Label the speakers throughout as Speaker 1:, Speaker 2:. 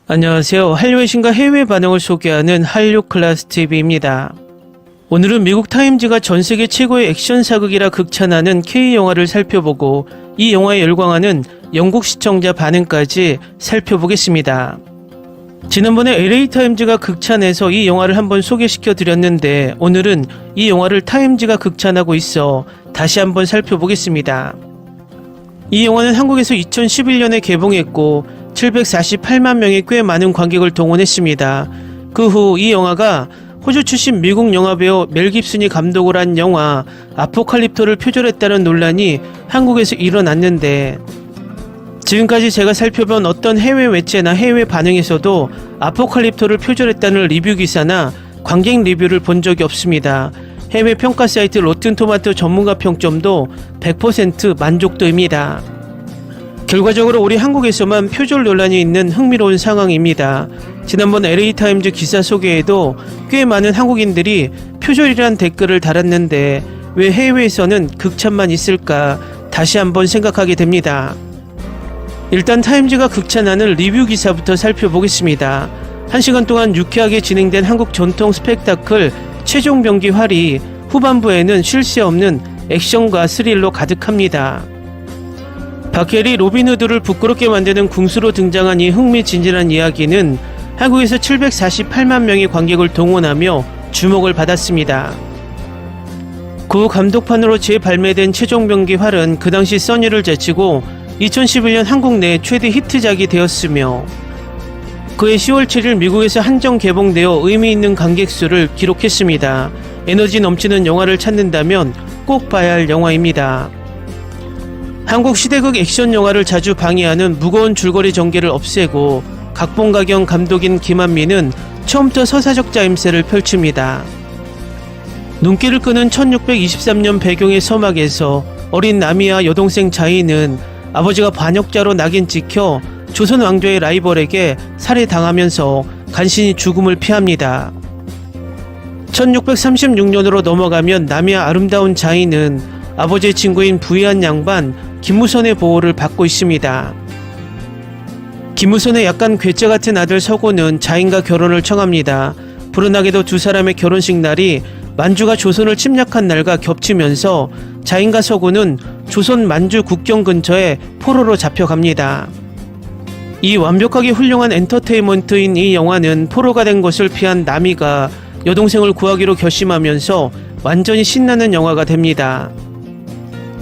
Speaker 1: 안녕하세요. 한류의 신과 해외 반응을 소개하는 한류클래스TV입니다. 오늘은 미국 타임즈가 전세계 최고의 액션 사극이라 극찬하는 K영화를 살펴보고 이 영화에 열광하는 영국 시청자 반응까지 살펴보겠습니다. 지난번에 LA타임즈가 극찬해서 이 영화를 한번 소개시켜 드렸는데 오늘은 이 영화를 타임즈가 극찬하고 있어 다시 한번 살펴보겠습니다. 이 영화는 한국에서 2011년에 개봉했고 748만 명의 꽤 많은 관객을 동원했습니다. 그 후 이 영화가 호주 출신 미국 영화배우 멜 깁슨이 감독을 한 영화 아포칼립토를 표절했다는 논란이 한국에서 일어났는데 지금까지 제가 살펴본 어떤 해외 매체나 해외 반응에서도 아포칼립토를 표절했다는 리뷰 기사나 관객 리뷰를 본 적이 없습니다. 해외 평가 사이트 로튼토마토 전문가 평점도 100% 만족도입니다. 결과적으로 우리 한국에서만 표절 논란이 있는 흥미로운 상황입니다. 지난번 LA타임즈 기사 소개에도 꽤 많은 한국인들이 표절이란 댓글을 달았는데 왜 해외에서는 극찬만 있을까 다시 한번 생각하게 됩니다. 일단 타임즈가 극찬하는 리뷰 기사부터 살펴보겠습니다. 1시간 동안 유쾌하게 진행된 한국 전통 스펙타클 최종병기 활이 후반부에는 쉴 새 없는 액션과 스릴로 가득합니다. 박해리 로빈후드를 부끄럽게 만드는 궁수로 등장한 이 흥미진진한 이야기는 한국에서 748만 명의 관객을 동원하며 주목을 받았습니다. 그 감독판으로 재발매된 최종병기 활은 그 당시 써니를 제치고 2011년 한국 내 최대 히트작이 되었으며 그해 10월 7일 미국에서 한정 개봉되어 의미 있는 관객 수를 기록했습니다. 에너지 넘치는 영화를 찾는다면 꼭 봐야 할 영화입니다. 한국 시대극 액션 영화를 자주 방해하는 무거운 줄거리 전개를 없애고 각본가경 감독인 김한민은 처음부터 서사적 짜임새를 펼칩니다. 눈길을 끄는 1623년 배경의 서막에서 어린 나미와 여동생 자이는 아버지가 반역자로 낙인 찍혀 조선 왕조의 라이벌에게 살해당하면서 간신히 죽음을 피합니다. 1636년으로 넘어가면 나미와 아름다운 자이는 아버지의 친구인 부유한 양반 김무선의 보호를 받고 있습니다. 김무선의 약간 괴짜 같은 아들 서고는 자인과 결혼을 청합니다. 불운하게도 두 사람의 결혼식 날이 만주가 조선을 침략한 날과 겹치면서 자인과 서고는 조선 만주 국경 근처에 포로로 잡혀갑니다. 이 완벽하게 훌륭한 엔터테인먼트인 이 영화는 포로가 된 것을 피한 나미가 여동생을 구하기로 결심하면서 완전히 신나는 영화가 됩니다.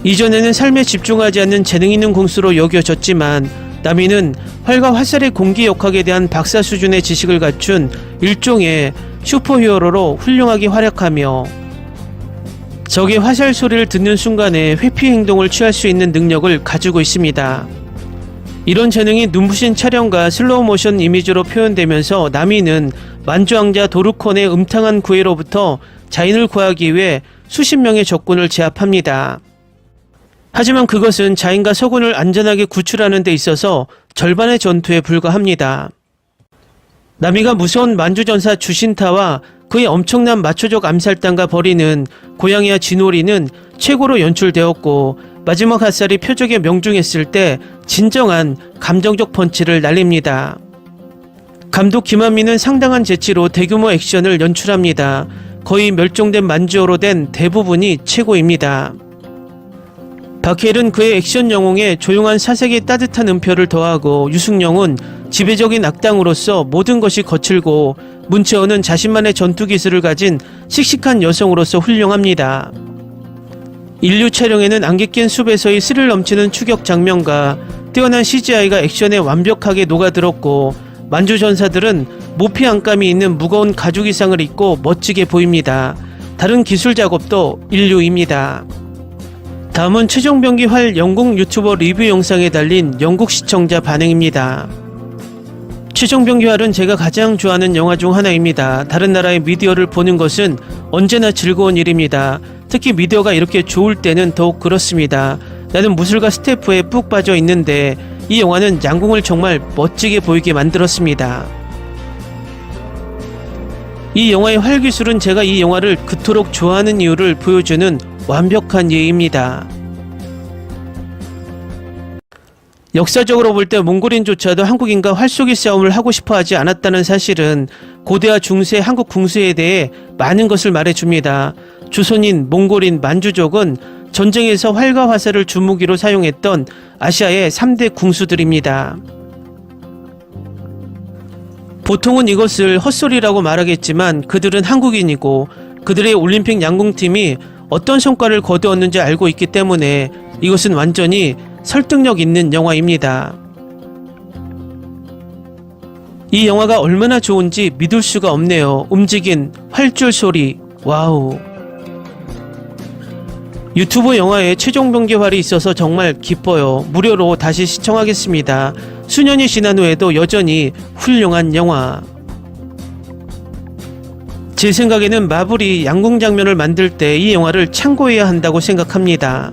Speaker 1: 이전에는 삶에 집중하지 않는 재능 있는 궁수로 여겨졌지만 나미는 활과 화살의 공기역학에 대한 박사 수준의 지식을 갖춘 일종의 슈퍼히어로로 훌륭하게 활약하며 적의 화살 소리를 듣는 순간에 회피 행동을 취할 수 있는 능력을 가지고 있습니다. 이런 재능이 눈부신 촬영과 슬로우 모션 이미지로 표현되면서 나미는 만주왕자 도르콘의 음탕한 구애로부터 자인을 구하기 위해 수십 명의 적군을 제압합니다. 하지만 그것은 자인과 서군을 안전하게 구출하는 데 있어서 절반의 전투에 불과합니다. 나미가 무서운 만주전사 주신타와 그의 엄청난 마초적 암살단과 벌이는 고양이와 진오리는 최고로 연출되었고 마지막 화살이 표적에 명중했을 때 진정한 감정적 펀치를 날립니다. 감독 김한민은 상당한 재치로 대규모 액션을 연출합니다. 거의 멸종된 만주어로 된 대부분이 최고입니다. 박해일은 그의 액션 영웅에 조용한 사색의 따뜻한 음표를 더하고 유승용은 지배적인 악당으로서 모든 것이 거칠고 문채원은 자신만의 전투 기술을 가진 씩씩한 여성으로서 훌륭합니다. 인류 촬영에는 안개 낀 숲에서의 스릴 넘치는 추격 장면과 뛰어난 CGI가 액션에 완벽하게 녹아들었고 만주 전사들은 모피 안감이 있는 무거운 가죽 이상을 입고 멋지게 보입니다. 다른 기술 작업도 인류입니다. 다음은 최종병기 활 영국 유튜버 리뷰 영상에 달린 영국 시청자 반응입니다. 최종병기 활은 제가 가장 좋아하는 영화 중 하나입니다. 다른 나라의 미디어를 보는 것은 언제나 즐거운 일입니다. 특히 미디어가 이렇게 좋을 때는 더욱 그렇습니다. 나는 무술가 스태프에 푹 빠져 있는데 이 영화는 양궁을 정말 멋지게 보이게 만들었습니다. 이 영화의 활 기술은 제가 이 영화를 그토록 좋아하는 이유를 보여주는 완벽한 예입니다. 역사적으로 볼 때 몽골인조차도 한국인과 활쏘기 싸움을 하고 싶어 하지 않았다는 사실은 고대와 중세 한국 궁수에 대해 많은 것을 말해줍니다. 조선인, 몽골인, 만주족은 전쟁에서 활과 화살을 주무기로 사용했던 아시아의 3대 궁수들입니다. 보통은 이것을 헛소리라고 말하겠지만 그들은 한국인이고 그들의 올림픽 양궁팀이 어떤 성과를 거두었는지 알고 있기 때문에 이것은 완전히 설득력 있는 영화입니다. 이 영화가 얼마나 좋은지 믿을 수가 없네요. 움직인 활줄 소리, 와우. 유튜브 영화에 최종 병기활이 있어서 정말 기뻐요. 무료로 다시 시청하겠습니다. 수년이 지난 후에도 여전히 훌륭한 영화. 제 생각에는 마블이 양궁 장면을 만들 때 이 영화를 참고해야 한다고 생각합니다.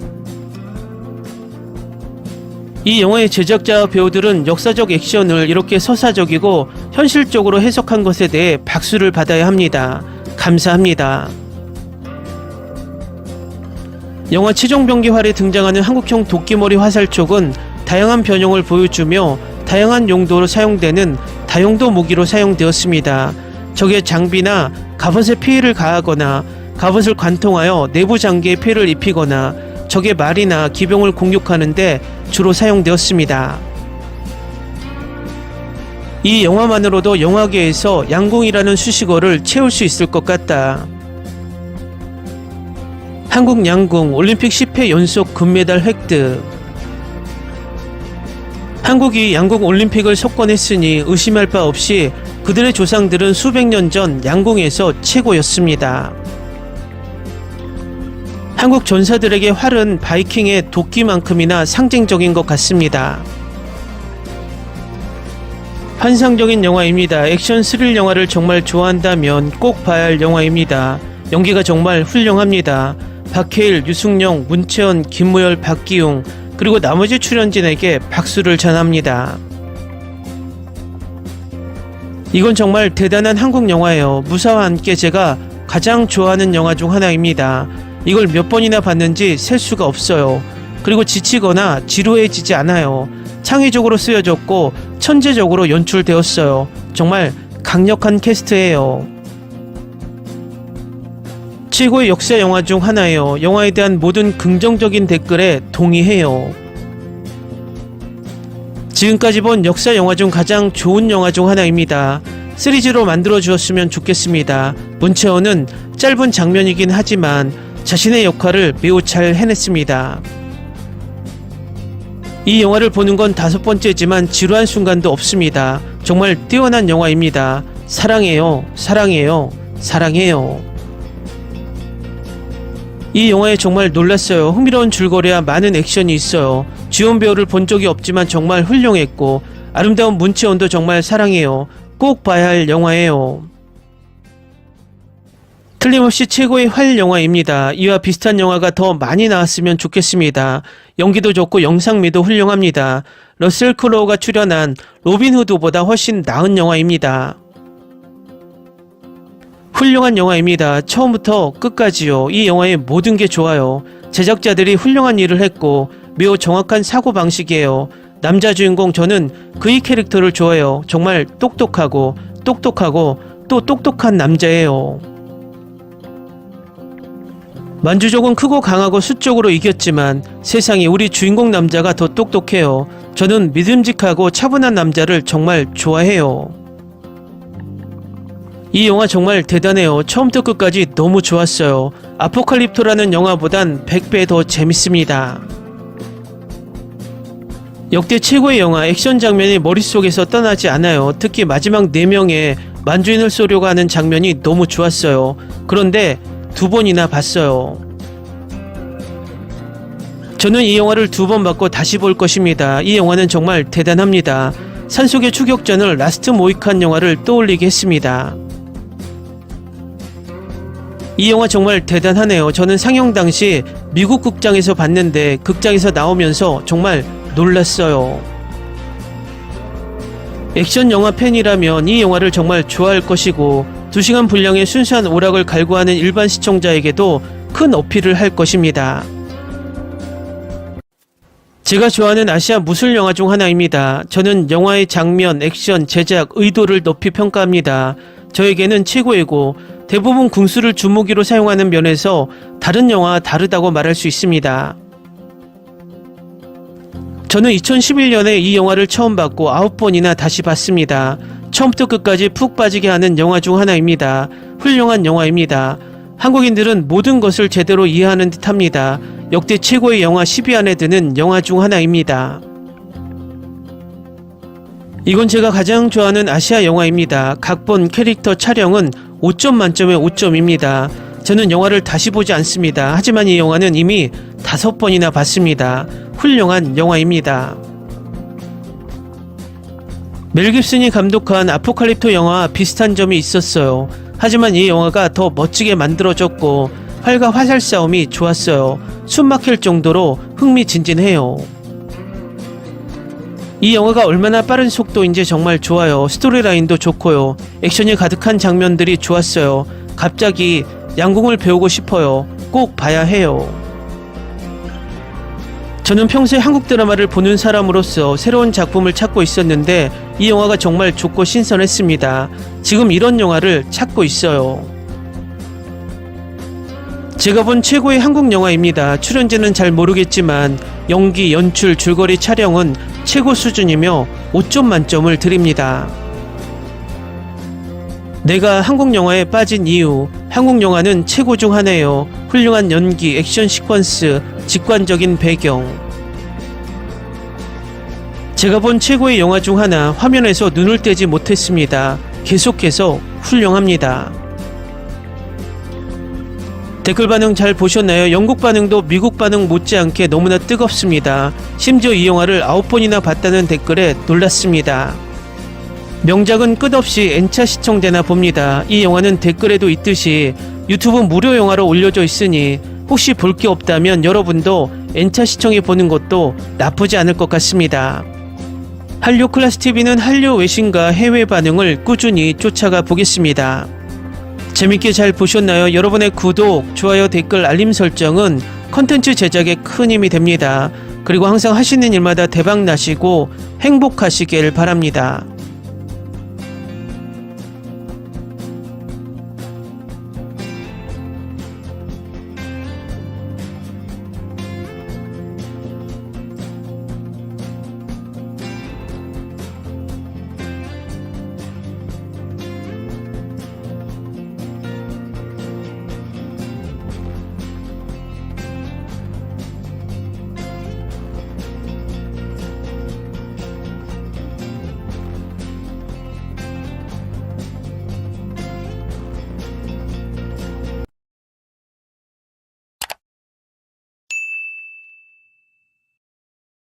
Speaker 1: 이 영화의 제작자와 배우들은 역사적 액션을 이렇게 서사적이고 현실적으로 해석한 것에 대해 박수를 받아야 합니다. 감사합니다. 영화 최종병기활에 등장하는 한국형 도끼머리 화살촉은 다양한 변형을 보여주며 다양한 용도로 사용되는 다용도 무기로 사용되었습니다. 적의 장비나 갑옷에 피해를 가하거나 갑옷을 관통하여 내부 장기에 피해를 입히거나 적의 말이나 기병을 공격하는데 주로 사용되었습니다. 이 영화만으로도 영화계에서 양궁이라는 수식어를 채울 수 있을 것 같다. 한국 양궁 올림픽 10회 연속 금메달 획득. 한국이 양궁 올림픽을 석권했으니 의심할 바 없이 그들의 조상들은 수백 년 전 양궁에서 최고였습니다. 한국 전사들에게 활은 바이킹의 도끼만큼이나 상징적인 것 같습니다. 환상적인 영화입니다. 액션 스릴 영화를 정말 좋아한다면 꼭 봐야 할 영화입니다. 연기가 정말 훌륭합니다. 박해일, 유승용, 문채원, 김무열, 박기웅 그리고 나머지 출연진에게 박수를 전합니다. 이건 정말 대단한 한국 영화예요. 무사와 함께 제가 가장 좋아하는 영화 중 하나입니다. 이걸 몇 번이나 봤는지 셀 수가 없어요. 그리고 지치거나 지루해지지 않아요. 창의적으로 쓰여졌고 천재적으로 연출되었어요. 정말 강력한 캐스트예요. 최고의 역사 영화 중 하나예요. 영화에 대한 모든 긍정적인 댓글에 동의해요. 지금까지 본 역사 영화 중 가장 좋은 영화 중 하나입니다. 시리즈로 만들어 주었으면 좋겠습니다. 문채원은 짧은 장면이긴 하지만 자신의 역할을 매우 잘 해냈습니다. 이 영화를 보는 건 5번째지만 지루한 순간도 없습니다. 정말 뛰어난 영화입니다. 사랑해요, 사랑해요, 사랑해요. 이 영화에 정말 놀랐어요. 흥미로운 줄거리와 많은 액션이 있어요. 주연 배우를 본 적이 없지만 정말 훌륭했고 아름다운 문채원도 정말 사랑해요. 꼭 봐야 할 영화예요. 틀림없이 최고의 활 영화입니다. 이와 비슷한 영화가 더 많이 나왔으면 좋겠습니다. 연기도 좋고 영상미도 훌륭합니다. 러셀 크로우가 출연한 로빈 후드보다 훨씬 나은 영화입니다. 훌륭한 영화입니다. 처음부터 끝까지요. 이 영화의 모든 게 좋아요. 제작자들이 훌륭한 일을 했고 매우 정확한 사고방식이에요. 남자 주인공 저는 그의 캐릭터를 좋아해요. 정말 똑똑하고 또 똑똑한 남자예요. 만주족은 크고 강하고 수적으로 이겼지만 세상에 우리 주인공 남자가 더 똑똑해요. 저는 믿음직하고 차분한 남자를 정말 좋아해요. 이 영화 정말 대단해요. 처음부터 끝까지 너무 좋았어요. 아포칼립토라는 영화보단 100배 더 재밌습니다. 역대 최고의 영화. 액션 장면이 머릿속에서 떠나지 않아요. 특히 마지막 4명의 만주인을 쏘려고 하는 장면이 너무 좋았어요. 그런데 2번이나 봤어요. 저는 이 영화를 2번 봤고 다시 볼 것입니다. 이 영화는 정말 대단합니다. 산속의 추격전을 라스트 모이칸 영화를 떠올리게 했습니다. 이 영화 정말 대단하네요. 저는 상영 당시 미국 극장에서 봤는데 극장에서 나오면서 정말 놀랐어요. 액션 영화 팬이라면 이 영화를 정말 좋아할 것이고 2시간 분량의 순수한 오락을 갈구하는 일반 시청자에게도 큰 어필을 할 것입니다. 제가 좋아하는 아시아 무술 영화 중 하나입니다. 저는 영화의 장면, 액션, 제작, 의도를 높이 평가합니다. 저에게는 최고이고 대부분 궁수를 주무기로 사용하는 면에서 다른 영화와 다르다고 말할 수 있습니다. 저는 2011년에 이 영화를 처음 봤고 9번이나 다시 봤습니다. 처음부터 끝까지 푹 빠지게 하는 영화 중 하나입니다. 훌륭한 영화입니다. 한국인들은 모든 것을 제대로 이해하는 듯합니다. 역대 최고의 영화 10위 안에 드는 영화 중 하나입니다. 이건 제가 가장 좋아하는 아시아 영화입니다. 각본, 캐릭터, 촬영은 5점 만점에 5점입니다. 저는 영화를 다시 보지 않습니다. 하지만 이 영화는 이미 5번이나 봤습니다. 훌륭한 영화입니다. 멜 깁슨이 감독한 아포칼립토 영화와 비슷한 점이 있었어요. 하지만 이 영화가 더 멋지게 만들어졌고 활과 화살 싸움이 좋았어요. 숨 막힐 정도로 흥미진진해요. 이 영화가 얼마나 빠른 속도인지 정말 좋아요. 스토리라인도 좋고요. 액션이 가득한 장면들이 좋았어요. 갑자기 양궁을 배우고 싶어요. 꼭 봐야 해요. 저는 평소에 한국 드라마를 보는 사람으로서 새로운 작품을 찾고 있었는데 이 영화가 정말 좋고 신선했습니다. 지금 이런 영화를 찾고 있어요. 제가 본 최고의 한국 영화입니다. 출연진은 잘 모르겠지만 연기, 연출, 줄거리, 촬영은 최고 수준이며 5점 만점을 드립니다. 내가 한국 영화에 빠진 이유, 한국 영화는 최고 중 하나예요. 훌륭한 연기, 액션 시퀀스, 직관적인 배경. 제가 본 최고의 영화 중 하나, 화면에서 눈을 떼지 못했습니다. 계속해서 훌륭합니다. 댓글 반응 잘 보셨나요? 영국 반응도 미국 반응 못지않게 너무나 뜨겁습니다. 심지어 이 영화를 9번이나 봤다는 댓글에 놀랐습니다. 명작은 끝없이 N차 시청되나 봅니다. 이 영화는 댓글에도 있듯이 유튜브 무료 영화로 올려져 있으니 혹시 볼 게 없다면 여러분도 N차 시청해 보는 것도 나쁘지 않을 것 같습니다. 한류 클래스TV는 한류 외신과 해외 반응을 꾸준히 쫓아가 보겠습니다. 재밌게 잘 보셨나요? 여러분의 구독, 좋아요, 댓글, 알림 설정은 컨텐츠 제작에 큰 힘이 됩니다. 그리고 항상 하시는 일마다 대박 나시고 행복하시길 바랍니다.